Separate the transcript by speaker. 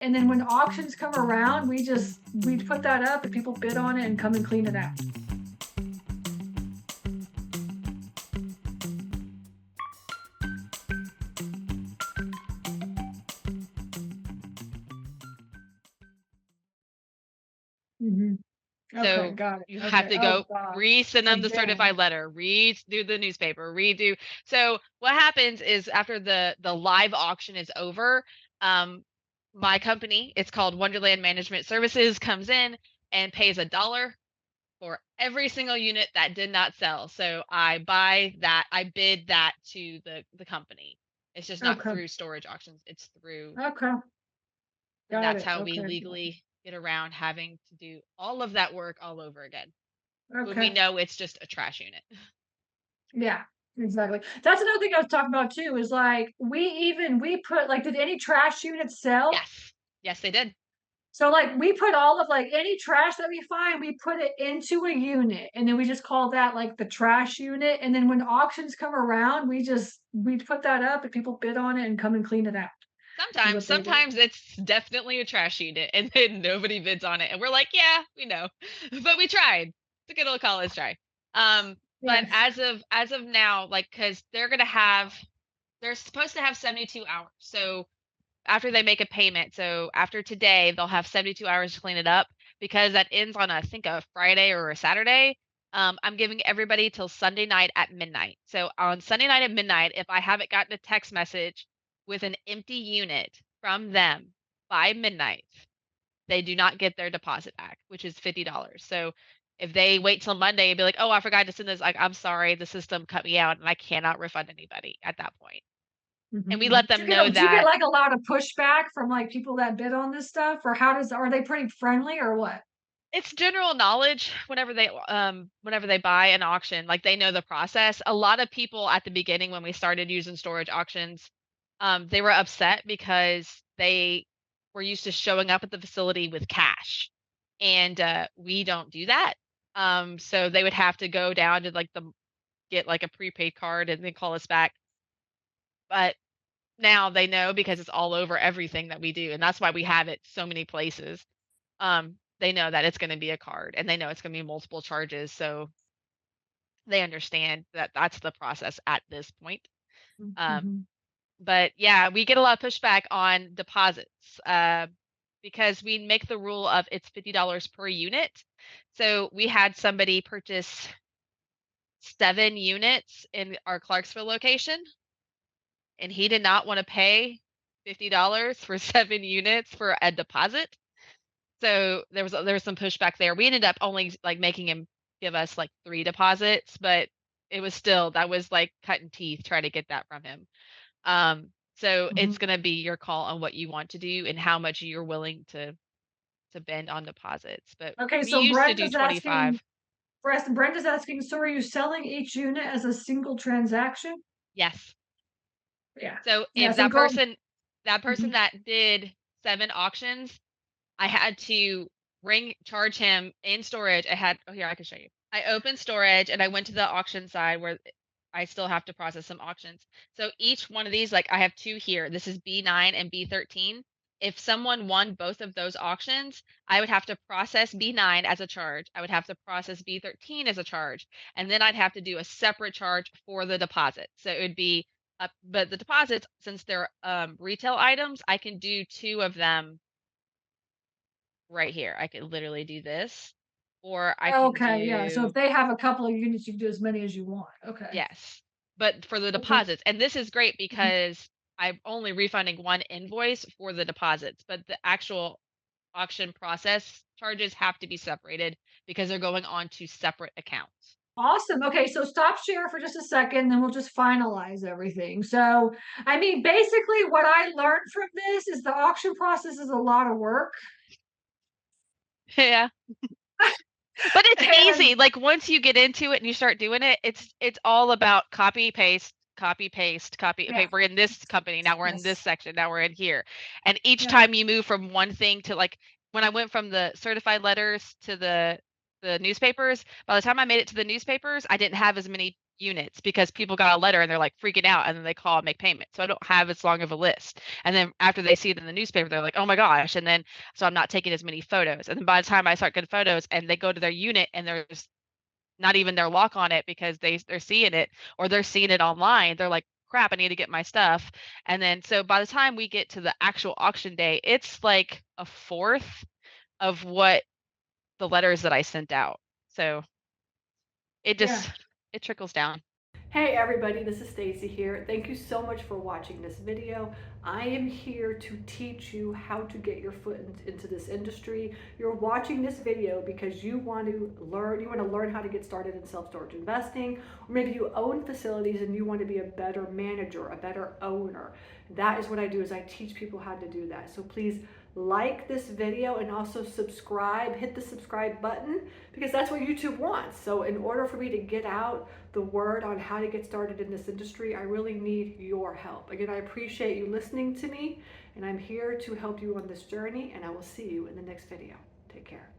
Speaker 1: and then when auctions come around, we put that up and people bid on it and come and clean it out. Mhm. Okay,
Speaker 2: So
Speaker 1: got it.
Speaker 2: you have
Speaker 1: Okay.
Speaker 2: to
Speaker 1: Oh
Speaker 2: go
Speaker 1: gosh.
Speaker 2: resend them the
Speaker 1: Again.
Speaker 2: certified letter, redo the newspaper, redo. So what happens is after the live auction is over, um, my company, it's called Wonderland Management Services, comes in and pays $1 for every single unit that did not sell. So I bid that to the company. It's just not
Speaker 1: Okay.
Speaker 2: through storage auctions. It's through,
Speaker 1: Okay.
Speaker 2: and
Speaker 1: Got
Speaker 2: that's
Speaker 1: it.
Speaker 2: how we
Speaker 1: Okay.
Speaker 2: legally get around having to do all of that work all over again when we
Speaker 1: Okay.
Speaker 2: know it's just a trash unit.
Speaker 1: Yeah, exactly. That's another thing I was talking about too, is like we put like, did any trash units sell?
Speaker 2: Yes. Yes, they did.
Speaker 1: So like we put all of like any trash that we find, we put it into a unit and then we just call that like the trash unit. And then when auctions come around, we put that up and people bid on it and come and clean it out is
Speaker 2: Sometimes
Speaker 1: what they do.
Speaker 2: sometimes it's definitely a trash unit and then nobody bids on it and we're like, "Yeah, we know." But we tried. It's a good old college try. But
Speaker 1: Yes.
Speaker 2: as of now, like, cuz they're supposed to have 72 hours. So after they make a payment, so after today, they'll have 72 hours to clean it up because that ends on, I think, a Friday or a Saturday. I'm giving everybody till Sunday night at midnight. So on Sunday night at midnight, if I haven't gotten a text message with an empty unit from them by midnight, they do not get their deposit back, which is $50. So if they wait till Monday and be like, "Oh, I forgot to send this," like, "I'm sorry, the system cut me out and I cannot refund anybody at that point."
Speaker 1: Mhm,
Speaker 2: And we
Speaker 1: mhm.
Speaker 2: let them know
Speaker 1: Do you get
Speaker 2: that.
Speaker 1: like a lot of pushback from like people that bid on this stuff, or are they pretty friendly or what?
Speaker 2: It's general knowledge whenever they buy an auction, like, they know the process. A lot of people at the beginning when we started using storage auctions, they were upset because they were used to showing up at the facility with cash, and, we don't do that. So they would have to go down to, like, get, like, a prepaid card and then call us back. But now they know because it's all over everything that we do, and that's why we have it so many places. They know that it's gonna be a card, and they know it's gonna be multiple charges, so they understand that that's the process at this point. Um,
Speaker 1: Mhm.
Speaker 2: but yeah, we get a lot of pushback on deposits, because we make the rule of it's $50 per unit. So we had somebody purchase 7 units in our Clarksville location, and he did not wanna pay $50 for 7 units for a deposit. So there was some pushback there. We ended up only like making him give us like 3 deposits, but it was still that was like cutting teeth trying to get that from him. So it's
Speaker 1: Mhm.
Speaker 2: gonna be your call on what you want to do and how much you're willing to bend on deposits. But
Speaker 1: Okay,
Speaker 2: we
Speaker 1: so
Speaker 2: used to do 25.
Speaker 1: Brenda's asking, so are you selling each unit as a single transaction?
Speaker 2: Yes.
Speaker 1: Yeah.
Speaker 2: So
Speaker 1: Yeah,
Speaker 2: if
Speaker 1: so go
Speaker 2: that person
Speaker 1: Mhm.
Speaker 2: that did 7 auctions, I had to charge him in storage. Here, I can show you. I opened storage and I went to the auction side where I still have to process some auctions. So each one of these, like I have 2 here. This is B9 and B13. If someone won both of those auctions, I would have to process B9 as a charge. I would have to process B13 as a charge. And then I'd have to do a separate charge for the deposit. So it would be but the deposits, since they're retail items, I can do 2 of them right here. I could literally do this, or I can
Speaker 1: Okay, yeah, so if
Speaker 2: do,
Speaker 1: they have a couple of units, you can do as many as you want. Okay.
Speaker 2: yes, but for the
Speaker 1: Okay.
Speaker 2: deposits, and this is great
Speaker 1: Mhm.
Speaker 2: because I'm only refunding one invoice for the deposits, but the actual auction process charges have to be separated because they're going on to separate accounts.
Speaker 1: Awesome. Okay, so stop share for just a second, then we'll just finalize everything. So, I mean, basically what I learned from this is the auction process is a lot of work.
Speaker 2: Yeah. But it's
Speaker 1: And
Speaker 2: easy, like, once you get into it and you start doing it, it's all about copy, paste, copy, paste, copy.
Speaker 1: yeah,
Speaker 2: Okay, we're in this company, now we're in this
Speaker 1: yes.
Speaker 2: section, now we're in here. And each
Speaker 1: Yeah.
Speaker 2: time you move from one thing to, like, when I went from the certified letters to the newspapers, by the time I made it to the newspapers, I didn't have as many units because people got a letter and they're like freaking out and then they call and make payment. So I don't have as long of a list. And then after they see it in the newspaper, they're like, oh my gosh. And then so I'm not taking as many photos. And then by the time I start getting photos and they go to their unit and there's not even their lock on it because they're seeing it or they're seeing it online, they're like, crap, I need to get my stuff. And then so by the time we get to the actual auction day, it's like a fourth of what the letters that I sent out. So it
Speaker 1: Yeah.
Speaker 2: just it trickles down.
Speaker 3: Hey everybody, this is Stacy here. Thank you so much for watching this video. I am here to teach you how to get your foot into this industry. You're watching this video because you want to learn how to get started in self-storage investing, or maybe you own facilities and you want to be a better manager, a better owner. That is what I do, is I teach people how to do that. So please like this video and also subscribe, hit the subscribe button, because that's what YouTube wants. So in order for me to get out the word on how to get started in this industry, I really need your help. Again, I appreciate you listening to me, and I'm here to help you on this journey, and I will see you in the next video. Take care.